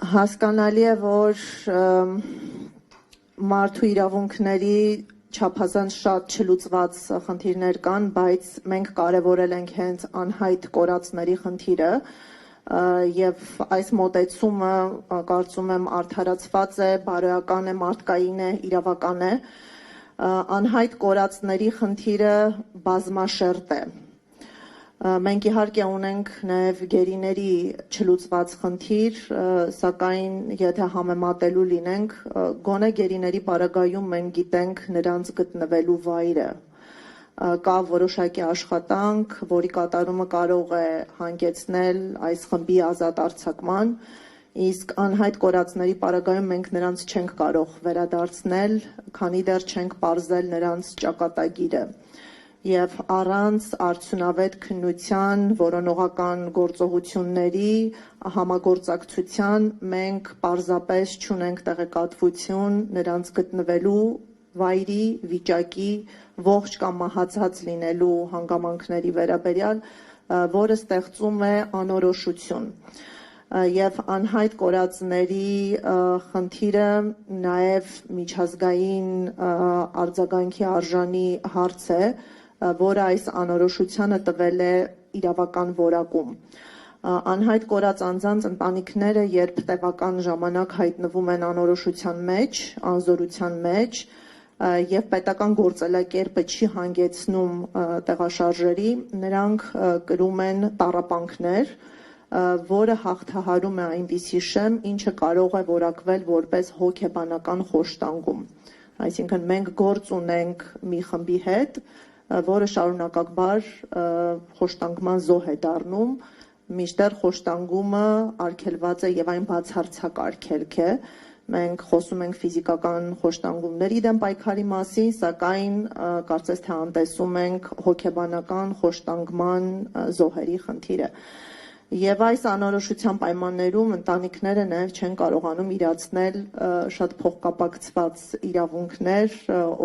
Հասկանալի է, որ մարդու իրավունքների չափազանց շատ չլուծված խնդիրներ կան, բայց մենք կարևորել ենք հենց անհայտ կորածների խնդիրը եւ այս մոտեցումը կարծում եմ արդարացված է, բարոյական է, մարդկային է, իրավական է։ Անհայտ կորածների խնդիրը բազմաշերտ է։ Մենք իհարկե ունենք նաև գերիների չլուծված խնդիր, սակայն եթե համեմատելու լինենք, գոնե գերիների պարագայում մենք գիտենք նրանց գտնվելու վայրը։ Կա որոշակի աշխատանք, որի կատարումը կարող է հանգեցնել այս խմբի ազատ արձակման, իսկ անհայտ կորածների պարագայում մենք նրանց չենք կարող վերադարձնել, քանի դեռ չենք պարզել նրանց ճակատագիրը։ Եվ առանց արդյունավետ քննության, որոնողական գործողությունների համագործակցության մենք պարզապես չունենք տեղեկատվություն նրանց գտնվելու վայրի, վիճակի, ողջ կամ մահացած լինելու հանգամանքների վերաբերյալ, որը ստեղծում է անորոշություն։ Եվ անհայտ կորածների խնդիրը նաև միջազգային արձագանքի արժանի հարց է, որը այս անորոշությանը տվել է իրավական որակում։ Անհայտ կորած անձանց ընտանիքները երբ տևական ժամանակ հայտնվում են անորոշության մեջ, անզորության մեջ եւ պետական գործելակերպը չի հանգեցնում տեղաշարժերի, նրանք կրում են տառապանքներ, որը հաղթահարում է այնպիսի շեմ, ինչը կարող է որակվել որպես հոգեբանական խոշտանգում։ Այսինքն մենք գործ ունենք մի խմբի հետ, որը շարունակակար խոշտանգման զոհ է դառնում, մինչդեռ խոշտանգումը արգելված է եւ այն բացարձակ արգելք է։ Մենք խոսում ենք ֆիզիկական խոշտանգումների դեմ պայքարի մասին, սակայն կարծես թե անտեսում ենք հոգեբանական խոշտանգման զոհերի խնդիրը։ Եվ այս անորոշության պայմաններում ընտանիքները նաև չեն կարողանում իրացնել շատ փոխկապակցված իրավունքներ,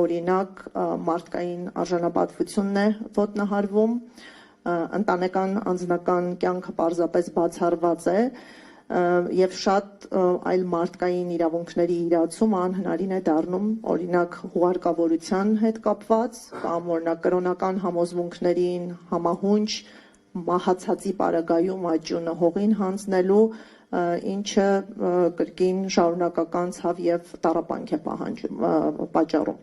օրինակ մարդկային արժանապատվությունն է ոտնահարվում, ընտանեկան անձնական կյանքը պարզապես բացառված է եւ շատ այլ մարդկային իրավունքների իրացումը անհնարին է դառնում, օրինակ հուղարկավորության հետ կապված կամ օրինակ կրոնական համոզմունքներին համահունչ մահացածի պարագայում աճյունը հողին հանձնելու, ինչը կրկին շարունակական ցավ եւ տառապանք է պատճառում։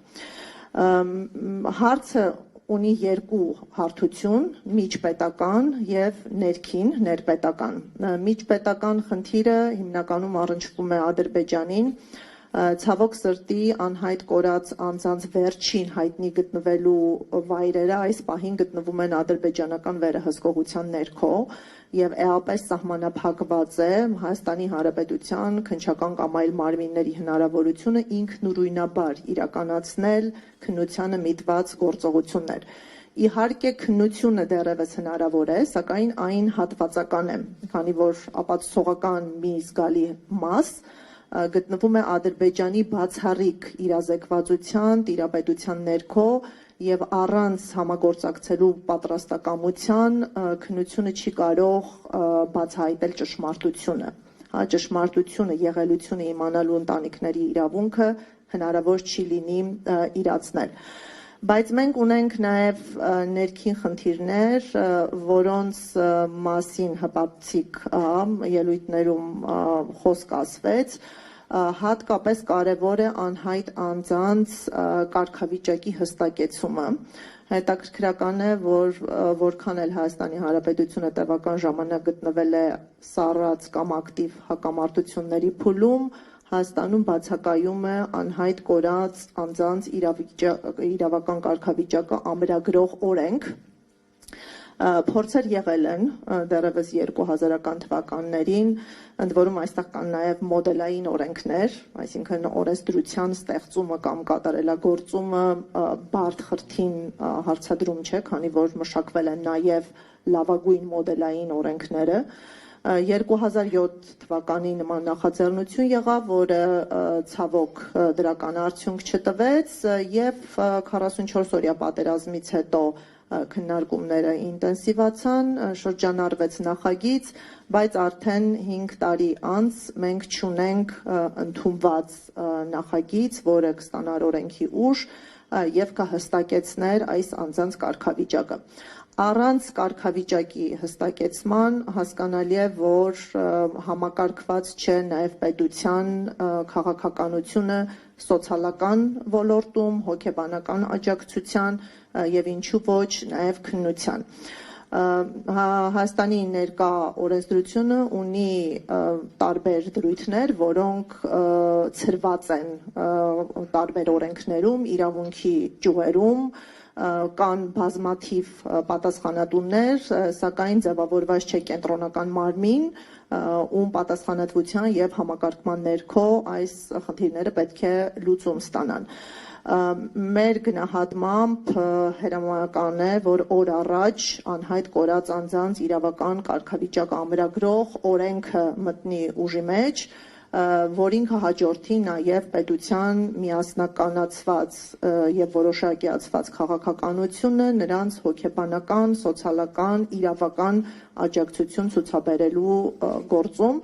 Հարցը ունի երկու հարթություն՝ միջպետական եւ ներքին, ներպետական։ Միջպետական խնդիրը հիմնականում առնչվում է Ադրբեջանին, ցավոք սրտի անհայտ կորած անձանց վերջին հայտնի գտնվելու վայրերը այս պահին գտնվում են ադրբեջանական վերահսկողության ներքո եւ էապես սահմանափակված է Հայաստանի Հանրապետության քննչական կամ այլ մարմինների հնարավորությունը ինքնուրույնաբար իրականացնել քննությանը միտված գործողություններ։ Իհարկե քննությունը դեռևս հնարավոր է, սակայն այն հատվածական է, քանի որ ապացուցողական մի զգալի մաս գտնվում է Ադրբեջանի բացառիկ իրազեկվածության, տիրապետության ներքո եւ առանց համագործակցելու պատրաստակամության քննությունը չի կարող բացահայտել ճշմարտությունը։ Ճշմարտությունը, եղելությունը իմանալու ընտանիքների իրավունքը հնարավոր չի լինի իրացնել։ Բայց մենք ունենք նաև ներքին խնդիրներ, որոնց մասին հպատցիկ ելույթներում խոսք ասվեց, հատկապես կարևոր է անհայտ անձանց կարգավիճակի հստակեցումը։ Հետաքրքրական է, որ որքան էլ Հայաստանի Հանրապետությունը տևական ժամանակ գտնվել է սառած կամ ակտիվ հակամարտությունների փուլում, Հայաստանում բացակայում է անհայտ կորած անձանց իրավական կարգավիճակը ամրագրող օրենք։ Փորձեր եղել են դեռևս 2000-ական թվականներին, ընդ որում այստեղ կան նաև մոդելային օրենքներ, այսինքն օրենսդրության ստեղծումը կամ կատարելագործումը բարդ խրթին հարցադրում չէ, քանի որ մշակվել են նաև լավագույն մոդելային օրենքները։ 2007 թվականին նման նախաձեռնություն եղավ, որը ցավոք դրական արդյունք չտվեց եւ 44 օրյա պատերազմից հետո քննարկումները ինտենսիվացան, շրջանառվեց նախագիծ, բայց արդեն 5 տարի անց մենք չունենք ընդունված նախագիծ, որը կստանար օրենքի ուժ եւ կհստակեցներ այս անձանց կարգավիճակը։ Առանց կարգավիճակի հստակեցման հասկանալի է, որ համակարգված չէ նաև պետության քաղաքականությունը սոցիալական ոլորտում, հոգեբանական աջակցության եւ ինչու ոչ նաև քննության։ Հայաստանի ներկա օրենսդրությունը ունի տարբեր դրույթներ, որոնք ցրված են տարբեր օրենքներում, իրավունքի ճյուղերում, կան բազմաթիվ պատասխանատուներ, սակայն ձևավորված չէ կենտրոնական մարմին, ում պատասխանատվության եւ համակարգման ներքո այս խնդիրները պետք է լուծում ստանան։ Մեր գնահատմամբ հրամայական է, որ օր առաջ անհայտ կորած անձանց իրավական կարգավիճակ ամրագրող օրենքը մտնի ուժի մեջ, որին կհաջորդի նաև պետության միասնականացված եւ որոշակիացված քաղաքականությունը նրանց հոգեբանական, սոցիալական, իրավական աջակցություն ցուցաբերելու գործում։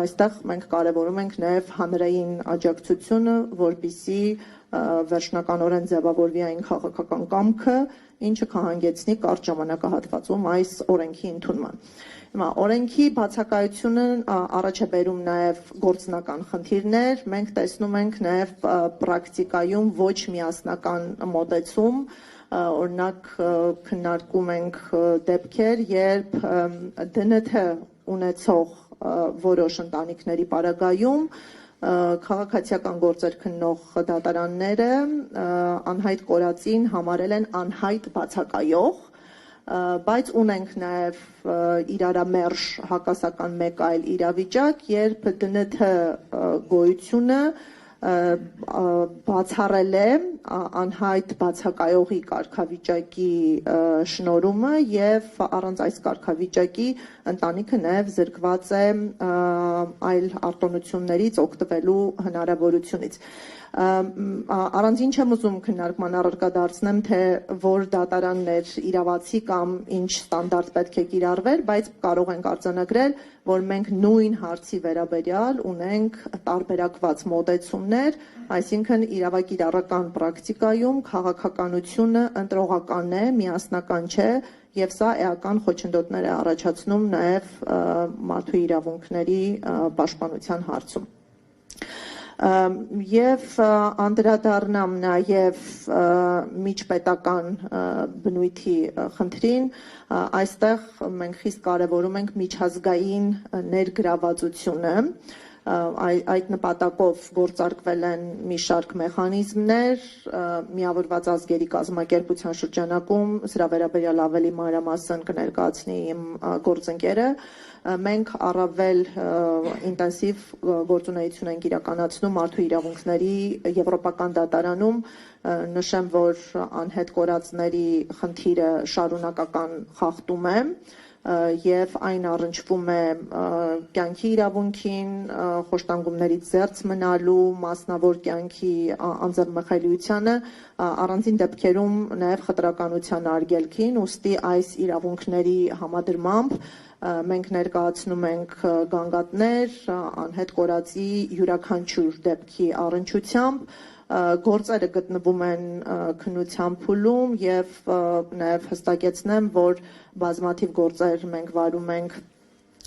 Այստեղ մենք կարևորում ենք նաև հանրային աջակցությունը, որպեսզի վերջնականորեն ձևավորվի այն քաղաքական կամքը, ինչը կհանգեցնի կարճ ժամանակահատվածում այս օրենքի ընդունման։ Հիմա օրենքի բացակայությունը առաջ է բերում նաև գործնական խնդիրներ, մենք տեսնում ենք նաև պրակտիկայում ոչ միասնական մոտեցում, օրինակ քննարկում ենք դեպքեր, երբ ԴՆԹ ունեցող որոշ ընտանիքների պարագայում քաղաքացիական գործեր քննող դատարանները անհայտ կորածին համարել են անհայտ բացակայող, բայց ունենք նաև իրարամերժ հակասական մեկ այլ իրավիճակ, երբ ԴՆԹ գոյությունը բացառել է անհայտ բացակայողի կարգավիճակի շնորհումը եւ առանց այս կարգավիճակի ընտանիքը նաև զրկված է այլ արտոնություններից օգտվելու հնարավորությունից։ Առանձին չեմ ուզում քննարկման առարկա դարձնեմ, թե որ դատարաններ իրավացի կամ ինչ ստանդարտ պետք է կիրառվեր, բայց կարող ենք արձանագրել, որ մենք նույն հարցի վերաբերյալ ունենք տարբերակված մոտեցումներ, այսինքն իրավակիրառական պրակտիկայում քաղաքականությունը ընտրողական է, միասնական չէ, եւ սա էական խոչընդոտներ է առաջացնում նաև մարդու իրավունքների պաշտպանության հարցում։ Եվ անդրադառնամ նաև միջպետական բնույթի խնդրին, այստեղ մենք խիստ կարևորում ենք միջազգային ներգրավվածությունը, այդ նպատակով գործարկվել են մի շարք մեխանիզմներ, Միավորված ազգերի կազմակերպության շրջանակում սրա վերաբերյալ ավելի մանրամասն կներկայացնի իմ գործընկերը, մենք առավել ինտենսիվ գործունեություն ենք իրականացնում մարդու իրավունքների եվրոպական դատարանում, նշեմ, որ անհետ կորածների խնդիրը շարունակական խախտում է եւ այն առնչվում է կյանքի իրավունքին, խոշտանգումներից զերծ մնալու, մասնավոր կյանքի անձեռնմխելիությանը, առանձին դեպքերում նաեւ խտրականության արգելքին, ուստի այս իրավունքների համադրմամբ մենք ներկայացնում ենք գանգատներ անհետ կորածի յուրաքանչյուր դեպքի առնչությամբ, գործերը գտնվում են քննության փուլում եւ նաեւ հստակեցնեմ, որ բազմաթիվ գործեր մենք վարում ենք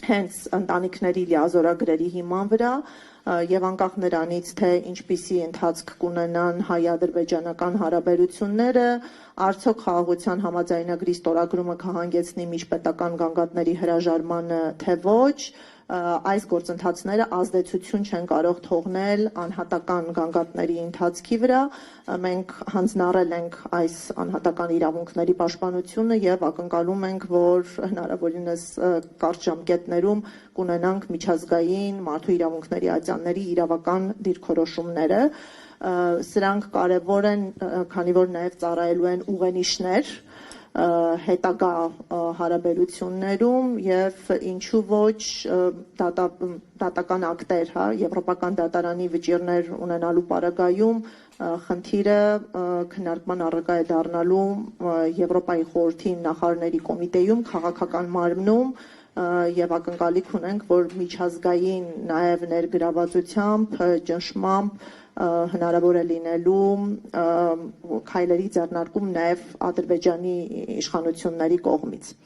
հենց ընտանիքների լիազորագրերի հիման վրա եւ անկախ նրանից, թե ինչպիսի ընթացք կունենան հայ-ադրբեջանական հարաբերությունները, արդյոք խաղաղության համաձայնագրի ստորագրումը կհանգեցնի միջպետական գանգատների հրաժարմանը, թե ոչ, այս գործընթացները ազդեցություն չեն կարող թողնել անհատական գանգատների ընթացքի վրա, մենք հանձնառել ենք այս անհատական իրավունքների պաշտպանությունը եւ ակնկալում ենք, որ հնարավորինս կարճ ժամկետներում կունենանք միջազգային մարդու իրավունքների ատյանների իրավական դիրքորոշումները, սրանք կարևոր են, քանի որ նաեւ ծառայելու են ուղենիշներ հետագա հարաբերություններում եւ ինչու ոչ դատական ակտեր, հա, Եվրոպական դատարանի վճիռներ ունենալու պարագայում խնդիրը քննարկման առարկա է դառնալու Եվրոպայի խորհրդի նախարարների կոմիտեում, քաղաքական մարմնում եւ ակնկալիք ունենք, որ միջազգային նաեւ ներգրավվածությամբ, ճնշմամբ հնարավոր է լինելու քայլերի ձեռնարկում նաեւ Ադրբեջանի իշխանությունների կողմից։